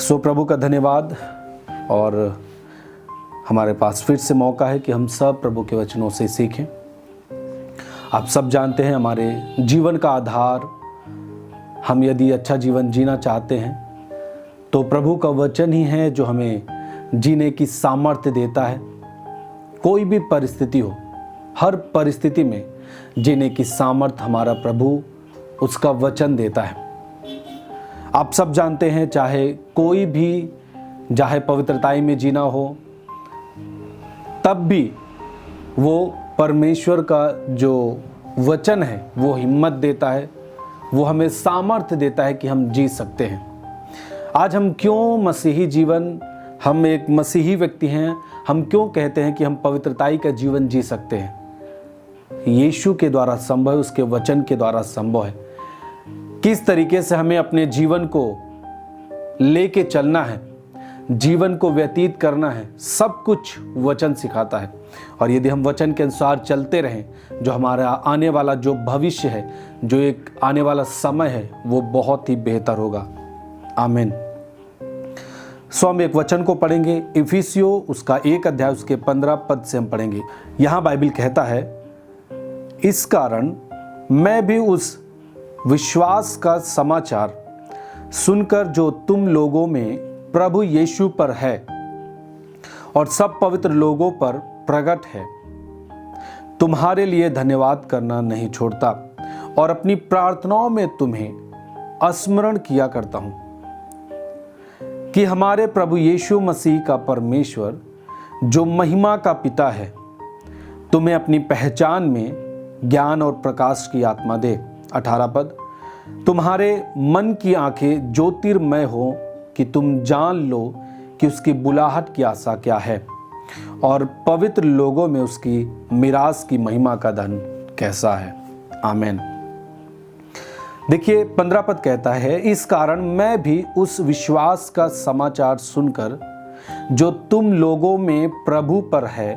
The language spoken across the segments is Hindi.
सो प्रभु का धन्यवाद। और हमारे पास फिर से मौका है कि हम सब प्रभु के वचनों से सीखें। आप सब जानते हैं हमारे जीवन का आधार, हम यदि अच्छा जीवन जीना चाहते हैं तो प्रभु का वचन ही है जो हमें जीने की सामर्थ्य देता है। कोई भी परिस्थिति हो, हर परिस्थिति में जीने की सामर्थ्य हमारा प्रभु उसका वचन देता है। आप सब जानते हैं चाहे कोई भी चाहे पवित्रताई में जीना हो, तब भी वो परमेश्वर का जो वचन है वो हिम्मत देता है, वो हमें सामर्थ्य देता है कि हम जी सकते हैं। आज हम क्यों मसीही जीवन, हम एक मसीही व्यक्ति हैं, हम क्यों कहते हैं कि हम पवित्रताई का जीवन जी सकते हैं? यीशु के द्वारा संभव है, उसके वचन के द्वारा संभव है। किस तरीके से हमें अपने जीवन को लेके चलना है, जीवन को व्यतीत करना है, सब कुछ वचन सिखाता है। और यदि हम वचन के अनुसार चलते रहें, जो हमारा आने वाला जो भविष्य है, जो एक आने वाला समय है, वो बहुत ही बेहतर होगा। आमीन। सो हम एक वचन को पढ़ेंगे, इफिसियो उसका 1 अध्याय उसके 15 पद से हम पढ़ेंगे। यहाँ बाइबल कहता है, इस कारण मैं भी उस विश्वास का समाचार सुनकर जो तुम लोगों में प्रभु यीशु पर है और सब पवित्र लोगों पर प्रकट है, तुम्हारे लिए धन्यवाद करना नहीं छोड़ता और अपनी प्रार्थनाओं में तुम्हें स्मरण किया करता हूं कि हमारे प्रभु यीशु मसीह का परमेश्वर जो महिमा का पिता है, तुम्हें अपनी पहचान में ज्ञान और प्रकाश की आत्मा दे। 18 पद, तुम्हारे मन की आंखें ज्योतिर्मय हो कि तुम जान लो कि उसकी बुलाहट की आशा क्या है और पवित्र लोगों में उसकी मिरास की महिमा का धन कैसा है। आमीन। देखिए 15 पद कहता है, इस कारण मैं भी उस विश्वास का समाचार सुनकर जो तुम लोगों में प्रभु पर है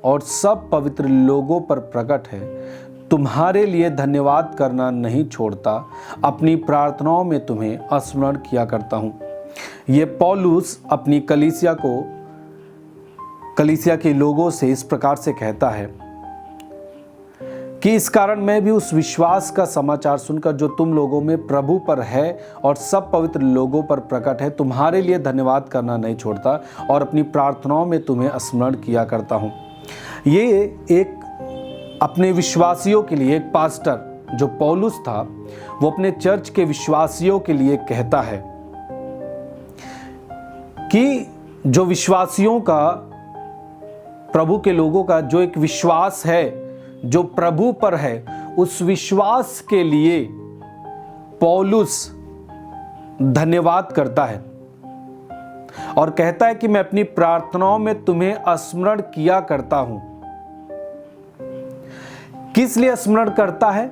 और सब पवित्र लोगों पर प्रकट है, तुम्हारे लिए धन्यवाद करना नहीं छोड़ता, अपनी प्रार्थनाओं में तुम्हें स्मरण किया करता हूं। ये पौलुस अपनी कलीसिया के लोगों से इस प्रकार से कहता है कि इस कारण मैं भी उस विश्वास का समाचार सुनकर जो तुम लोगों में प्रभु पर है और सब पवित्र लोगों पर प्रकट है, तुम्हारे लिए धन्यवाद करना नहीं छोड़ता और अपनी प्रार्थनाओं में तुम्हें स्मरण किया करता हूं। ये एक अपने विश्वासियों के लिए, एक पास्टर जो पौलुस था, वो अपने चर्च के विश्वासियों के लिए कहता है कि जो विश्वासियों का, प्रभु के लोगों का जो एक विश्वास है जो प्रभु पर है, उस विश्वास के लिए पौलुस धन्यवाद करता है और कहता है कि मैं अपनी प्रार्थनाओं में तुम्हें स्मरण किया करता हूं। किस लिए स्मरण करता है?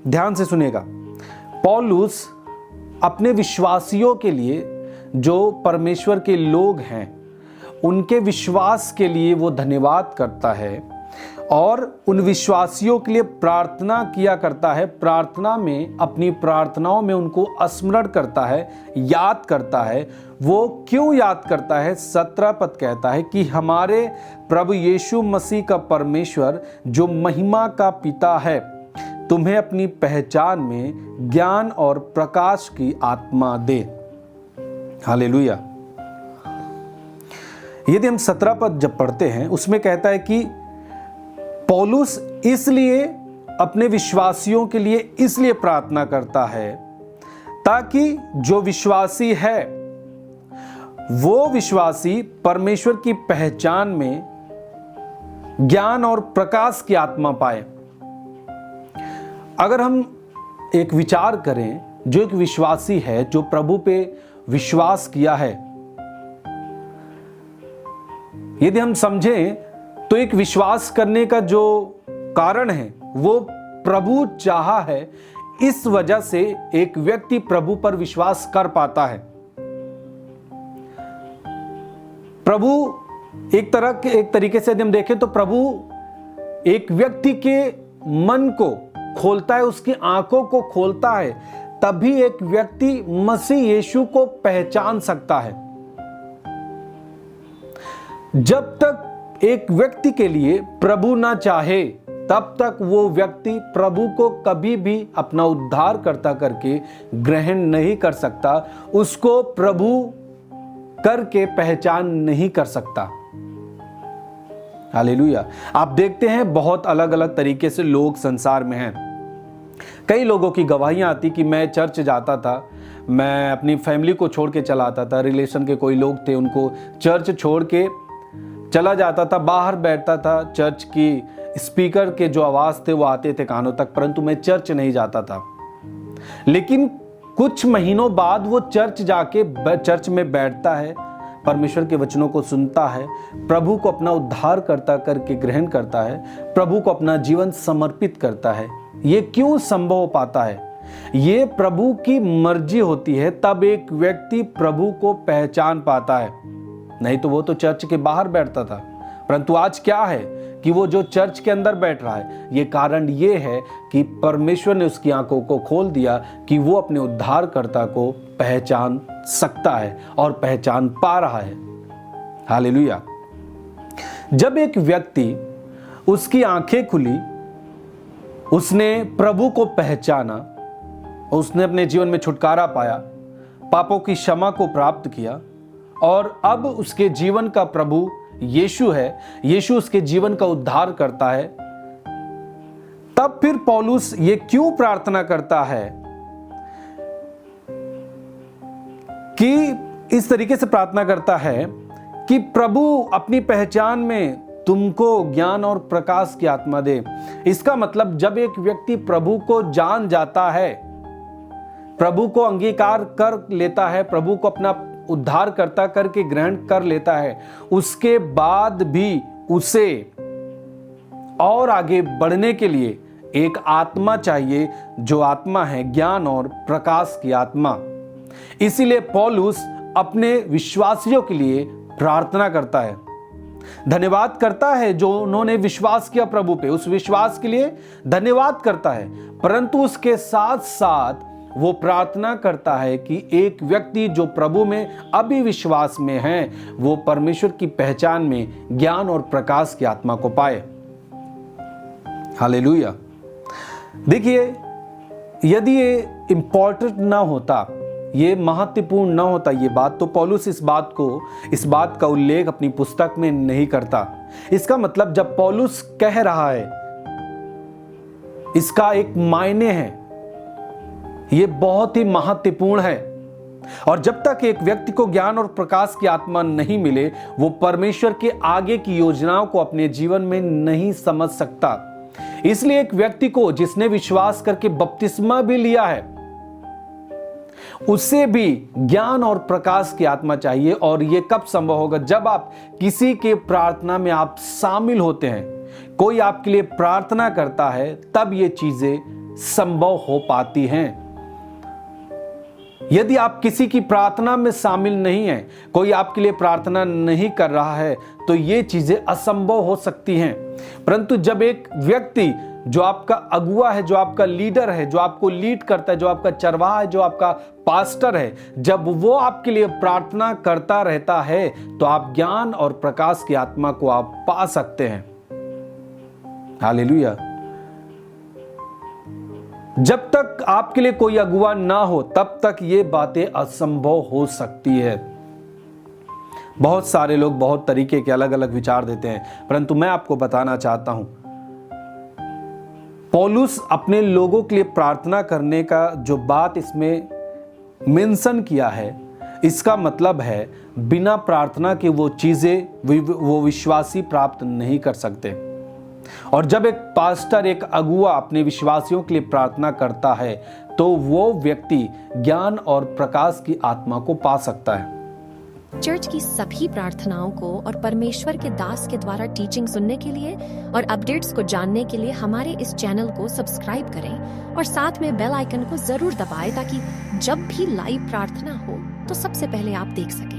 ध्यान से सुनिएगा। पौलुस अपने विश्वासियों के लिए, जो परमेश्वर के लोग हैं, उनके विश्वास के लिए वो धन्यवाद करता है और उन विश्वासियों के लिए प्रार्थना किया करता है। प्रार्थना में, अपनी प्रार्थनाओं में उनको स्मरण करता है, याद करता है। वो क्यों याद करता है? 17 पद कहता है कि हमारे प्रभु यीशु मसीह का परमेश्वर जो महिमा का पिता है, तुम्हें अपनी पहचान में ज्ञान और प्रकाश की आत्मा दे। हालेलुया। यदि हम 17 पद जब पढ़ते हैं, उसमें कहता है कि पौलुस इसलिए अपने विश्वासियों के लिए इसलिए प्रार्थना करता है ताकि जो विश्वासी है वो विश्वासी परमेश्वर की पहचान में ज्ञान और प्रकाश की आत्मा पाए। अगर हम एक विचार करें, जो एक विश्वासी है, जो प्रभु पे विश्वास किया है, यदि हम समझें तो एक विश्वास करने का जो कारण है वो प्रभु चाहा है। इस वजह से एक व्यक्ति प्रभु पर विश्वास कर पाता है। प्रभु एक तरीके से यदि हम देखें तो प्रभु एक व्यक्ति के मन को खोलता है, उसकी आंखों को खोलता है, तभी एक व्यक्ति मसीह यीशु को पहचान सकता है। जब तक एक व्यक्ति के लिए प्रभु ना चाहे तब तक वो व्यक्ति प्रभु को कभी भी अपना उद्धारकर्ता करके ग्रहण नहीं कर सकता, उसको प्रभु करके पहचान नहीं कर सकता। हालेलुया। आप देखते हैं बहुत अलग अलग तरीके से लोग संसार में हैं। कई लोगों की गवाहियां आती कि मैं चर्च जाता था, मैं अपनी फैमिली को छोड़ के चला आता था, रिलेशन के कोई लोग थे उनको चर्च छोड़ के चला जाता था, बाहर बैठता था, चर्च की स्पीकर के जो आवाज थे वो आते थे कानों तक, परंतु मैं चर्च नहीं जाता था। लेकिन कुछ महीनों बाद वो चर्च में बैठता है, परमेश्वर के वचनों को सुनता है, प्रभु को अपना उद्धारकर्ता करके ग्रहण करता है, प्रभु को अपना जीवन समर्पित करता है। ये क्यों संभव हो पाता है? ये प्रभु की मर्जी होती है, तब एक व्यक्ति प्रभु को पहचान पाता है। नहीं तो वो तो चर्च के बाहर बैठता था, परंतु आज क्या है कि वो जो चर्च के अंदर बैठ रहा है। ये कारण ये है कि परमेश्वर ने उसकी आंखों को खोल दिया कि वो अपने उद्धारकर्ता को पहचान सकता है और पहचान पा रहा है। हालेलुया। जब एक व्यक्ति, उसकी आंखें खुली, उसने प्रभु को पहचाना, उसने अपने जीवन में छुटकारा पाया, पापों की क्षमा को प्राप्त किया और अब उसके जीवन का प्रभु यीशु है, यीशु उसके जीवन का उद्धार करता है, तब फिर पौलुस ये क्यों प्रार्थना करता है कि इस तरीके से प्रार्थना करता है कि प्रभु अपनी पहचान में तुमको ज्ञान और प्रकाश की आत्मा दे। इसका मतलब जब एक व्यक्ति प्रभु को जान जाता है, प्रभु को अंगीकार कर लेता है, प्रभु को अपना उद्धारकर्ता करके ग्रहण कर लेता है, उसके बाद भी उसे और आगे बढ़ने के लिए एक आत्मा चाहिए, जो आत्मा है ज्ञान और प्रकाश की आत्मा। इसीलिए पौलुस अपने विश्वासियों के लिए प्रार्थना करता है, धन्यवाद करता है जो उन्होंने विश्वास किया प्रभु पे, उस विश्वास के लिए धन्यवाद करता है। परंतु उसके साथ साथ वो प्रार्थना करता है कि एक व्यक्ति जो प्रभु में अभी विश्वास में है, वो परमेश्वर की पहचान में ज्ञान और प्रकाश की आत्मा को पाए। हालेलुया। देखिए, यदि ये इंपॉर्टेंट ना होता, ये महत्वपूर्ण ना होता ये बात, तो पौलुस इस बात का उल्लेख अपनी पुस्तक में नहीं करता। इसका मतलब जब पौलुस कह रहा है, इसका एक मायने है, ये बहुत ही महत्वपूर्ण है। और जब तक एक व्यक्ति को ज्ञान और प्रकाश की आत्मा नहीं मिले, वो परमेश्वर के आगे की योजनाओं को अपने जीवन में नहीं समझ सकता। इसलिए एक व्यक्ति को जिसने विश्वास करके बपतिस्मा भी लिया है, उसे भी ज्ञान और प्रकाश की आत्मा चाहिए। और ये कब संभव होगा? जब आप किसी के प्रार्थना में आप शामिल होते हैं, कोई आपके लिए प्रार्थना करता है, तब ये चीजें संभव हो पाती हैं। यदि आप किसी की प्रार्थना में शामिल नहीं हैं, कोई आपके लिए प्रार्थना नहीं कर रहा है, तो ये चीजें असंभव हो सकती हैं। परंतु जब एक व्यक्ति जो आपका अगुआ है, जो आपका लीडर है, जो आपको लीड करता है, जो आपका चरवाहा है, जो आपका पास्टर है, जब वो आपके लिए प्रार्थना करता रहता है, तो आप ज्ञान और प्रकाश की आत्मा को आप पा सकते हैं। हालेलुया। जब तक आपके लिए कोई अगुआ ना हो, तब तक ये बातें असंभव हो सकती है। बहुत सारे लोग बहुत तरीके के अलग अलग विचार देते हैं, परंतु मैं आपको बताना चाहता हूं, पौलुस अपने लोगों के लिए प्रार्थना करने का जो बात इसमें मेंशन किया है, इसका मतलब है बिना प्रार्थना के वो चीजें वो विश्वासी प्राप्त नहीं कर सकते। और जब एक पास्टर, एक अगुआ अपने विश्वासियों के लिए प्रार्थना करता है, तो वो व्यक्ति ज्ञान और प्रकाश की आत्मा को पा सकता है। चर्च की सभी प्रार्थनाओं को और परमेश्वर के दास के द्वारा टीचिंग सुनने के लिए और अपडेट्स को जानने के लिए हमारे इस चैनल को सब्सक्राइब करें और साथ में बेल आइकन को जरूर दबाएं, ताकि जब भी लाइव प्रार्थना हो तो सबसे पहले आप देख सकें।